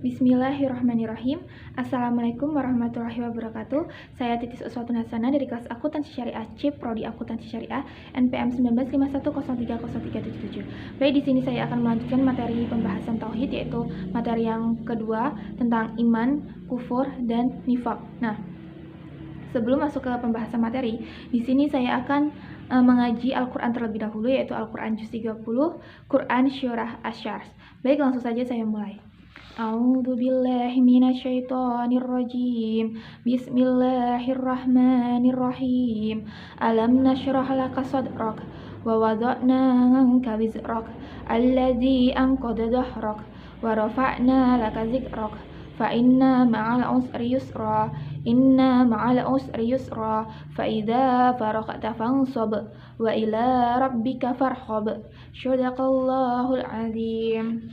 Bismillahirrahmanirrahim. Assalamualaikum warahmatullahi wabarakatuh. Saya Titis Uswatun Hasanah dari kelas Akuntansi Syariah C, Prodi Akuntansi Syariah, NPM 1951030377. Baik, di sini saya akan melanjutkan materi pembahasan tauhid, yaitu materi yang kedua tentang iman, kufur, dan nifak. Nah, sebelum masuk ke pembahasan materi, di sini saya akan mengaji Al-Quran terlebih dahulu, yaitu Al-Quran Juz 30, Quran Syurah Asy-Syams. Baik, langsung saja saya mulai. A'udzu billahi minasyaitonir rajim. Bismillahirrahmanirrahim. Alam nashrah laka sadrak wa wada'na 'anka wizrak alladzi anqadha dhahrak wa rafa'na laka dzikrak fa inna ma'al usri yusra inna ma'al usri yusra fa idza faragta fansab wa ila rabbika farhab. Shadaqallahul azim.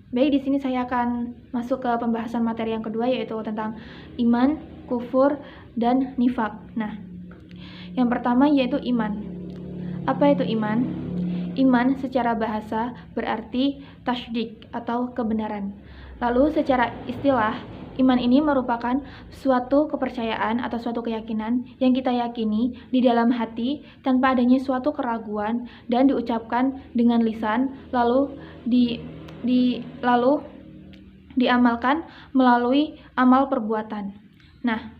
Baik, di sini saya akan masuk ke pembahasan materi yang kedua, yaitu tentang iman, kufur, dan nifak. Nah, yang pertama yaitu iman. Apa itu iman? Iman secara bahasa berarti tasdik atau kebenaran. Lalu secara istilah, iman ini merupakan suatu kepercayaan atau suatu keyakinan yang kita yakini di dalam hati tanpa adanya suatu keraguan dan diucapkan dengan lisan, lalu diamalkan melalui amal perbuatan. Nah,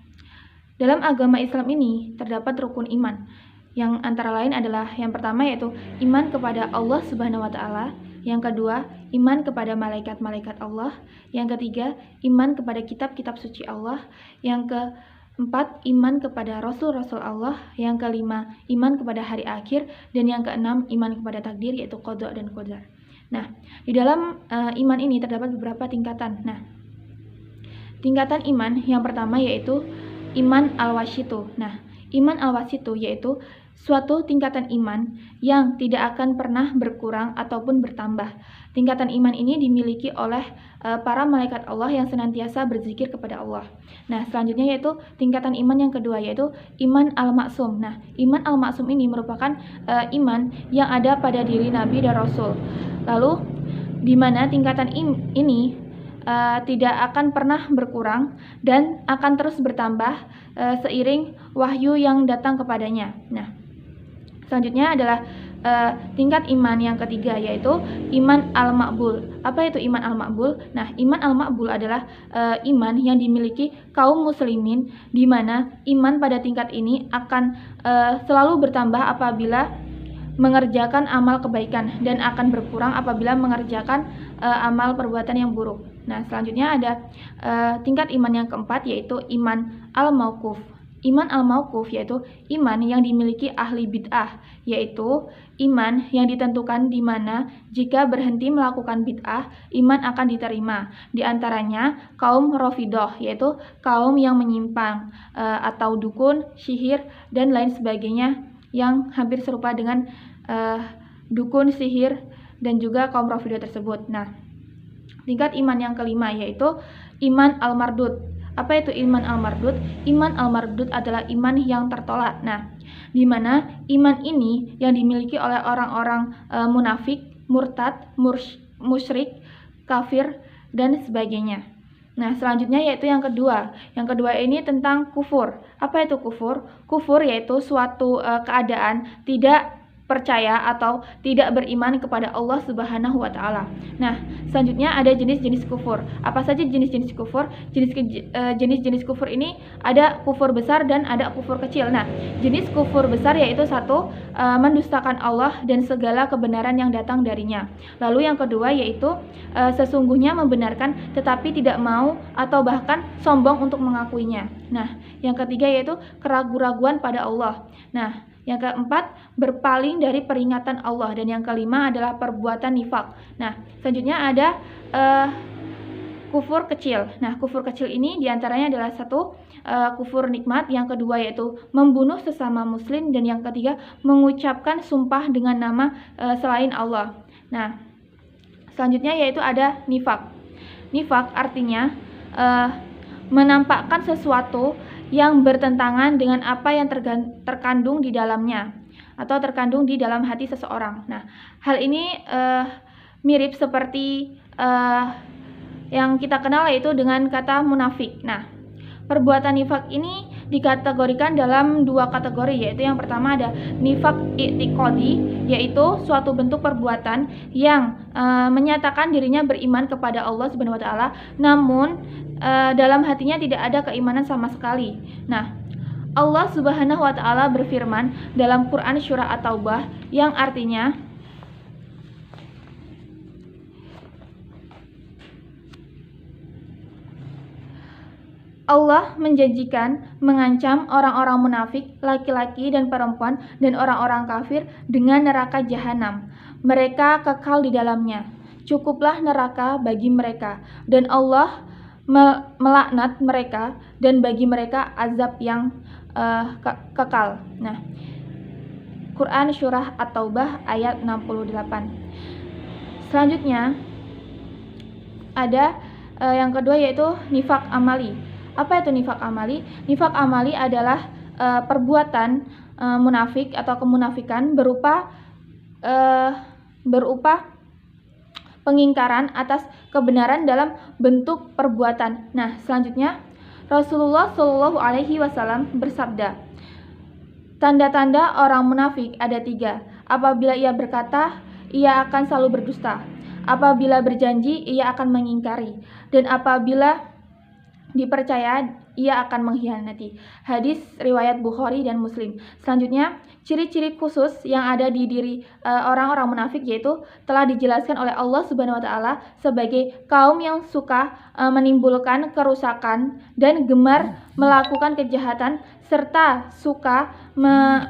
dalam agama Islam ini terdapat rukun iman, yang antara lain adalah yang pertama yaitu iman kepada Allah Subhanahu wa Ta'ala, yang kedua iman kepada malaikat-malaikat Allah, yang ketiga iman kepada kitab-kitab suci Allah, yang keempat iman kepada rasul-rasul Allah, yang kelima iman kepada hari akhir, dan yang keenam iman kepada takdir, yaitu qada dan qadar. Nah, di dalam iman ini terdapat beberapa tingkatan. Nah, tingkatan iman yang pertama yaitu iman al-wasitu. Nah, iman al-wasitu yaitu suatu tingkatan iman yang tidak akan pernah berkurang ataupun bertambah. Tingkatan iman ini dimiliki oleh para malaikat Allah yang senantiasa berzikir kepada Allah. Nah, selanjutnya yaitu tingkatan iman yang kedua, yaitu iman al-maksum. Nah, iman al-maksum ini merupakan iman yang ada pada diri Nabi dan Rasul. Lalu, di mana tingkatan ini tidak akan pernah berkurang dan akan terus bertambah seiring wahyu yang datang kepadanya. Nah, selanjutnya adalah tingkat iman yang ketiga, yaitu iman al-maqbul. Apa itu iman al-maqbul? Nah, iman al-maqbul adalah iman yang dimiliki kaum muslimin, di mana iman pada tingkat ini akan selalu bertambah apabila mengerjakan amal kebaikan dan akan berkurang apabila mengerjakan amal perbuatan yang buruk. Nah, selanjutnya ada tingkat iman yang keempat, yaitu iman al-mauquf. Iman al-mauquf yaitu iman yang dimiliki ahli bid'ah, yaitu iman yang ditentukan di mana jika berhenti melakukan bid'ah, iman akan diterima. Di antaranya kaum Rafidhah, yaitu kaum yang menyimpang atau dukun, sihir, dan lain sebagainya yang hampir serupa dengan dukun, sihir, dan juga kaum Rafidhah tersebut. Nah, tingkat iman yang kelima yaitu iman al-mardud. Apa itu iman al-mardud? Iman al-mardud adalah iman yang tertolak. Nah, di mana iman ini yang dimiliki oleh orang-orang munafik, murtad, musyrik, kafir, dan sebagainya. Nah, selanjutnya yaitu yang kedua. Yang kedua ini tentang kufur. Apa itu kufur? Kufur yaitu suatu keadaan tidak percaya atau tidak beriman kepada Allah Subhanahu wa Ta'ala. Nah, selanjutnya ada jenis-jenis kufur. Apa saja jenis-jenis kufur? Jenis-jenis kufur ini ada kufur besar dan ada kufur kecil. Nah, jenis kufur besar yaitu satu, mendustakan Allah dan segala kebenaran yang datang darinya. Lalu yang kedua yaitu sesungguhnya membenarkan tetapi tidak mau atau bahkan sombong untuk mengakuinya. Nah, yang ketiga yaitu keraguan-raguan pada Allah. Nah, yang keempat, berpaling dari peringatan Allah. Dan yang kelima adalah perbuatan nifak. Nah, selanjutnya ada kufur kecil. Nah, kufur kecil ini diantaranya adalah satu, kufur nikmat. Yang kedua yaitu membunuh sesama muslim. Dan yang ketiga, mengucapkan sumpah dengan nama selain Allah. Nah, selanjutnya yaitu ada nifak. Nifak artinya menampakkan sesuatu yang bertentangan dengan apa yang terkandung di dalamnya atau terkandung di dalam hati seseorang. Nah, hal ini mirip seperti yang kita kenal yaitu dengan kata munafik. Nah, perbuatan nifak ini dikategorikan dalam dua kategori, yaitu yang pertama ada nifak i'tiqadi, yaitu suatu bentuk perbuatan yang menyatakan dirinya beriman kepada Allah Subhanahu wa taala, namun dalam hatinya tidak ada keimanan sama sekali. Nah, Allah Subhanahu wa taala berfirman dalam Quran surah At-Taubah yang artinya Allah menjanjikan mengancam orang-orang munafik, laki-laki dan perempuan, dan orang-orang kafir dengan neraka jahanam. Mereka kekal di dalamnya. Cukuplah neraka bagi mereka, dan Allah melaknat mereka, dan bagi mereka azab yang kekal. Nah, Quran surah At-Taubah ayat 68. Selanjutnya ada yang kedua yaitu nifak amali. Apa itu nifak amali? Nifak amali adalah perbuatan munafik atau kemunafikan berupa pengingkaran atas kebenaran dalam bentuk perbuatan. Nah, selanjutnya Rasulullah Shallallahu Alaihi Wasallam bersabda, tanda-tanda orang munafik ada 3. Apabila ia berkata, ia akan selalu berdusta. Apabila berjanji, ia akan mengingkari. Dan apabila dipercaya, ia akan mengkhianati. Hadis riwayat Bukhari dan Muslim. Selanjutnya, ciri-ciri khusus yang ada di diri orang-orang munafik yaitu telah dijelaskan oleh Allah Subhanahu wa taala sebagai kaum yang suka menimbulkan kerusakan dan gemar melakukan kejahatan serta suka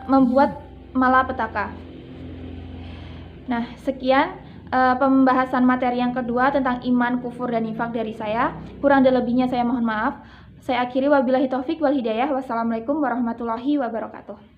membuat malapetaka. Nah, sekian pembahasan materi yang kedua tentang iman, kufur, dan nifak dari saya. Kurang dan lebihnya saya mohon maaf. Saya akhiri wabillahi taufik wal hidayah. Wassalamualaikum warahmatullahi wabarakatuh.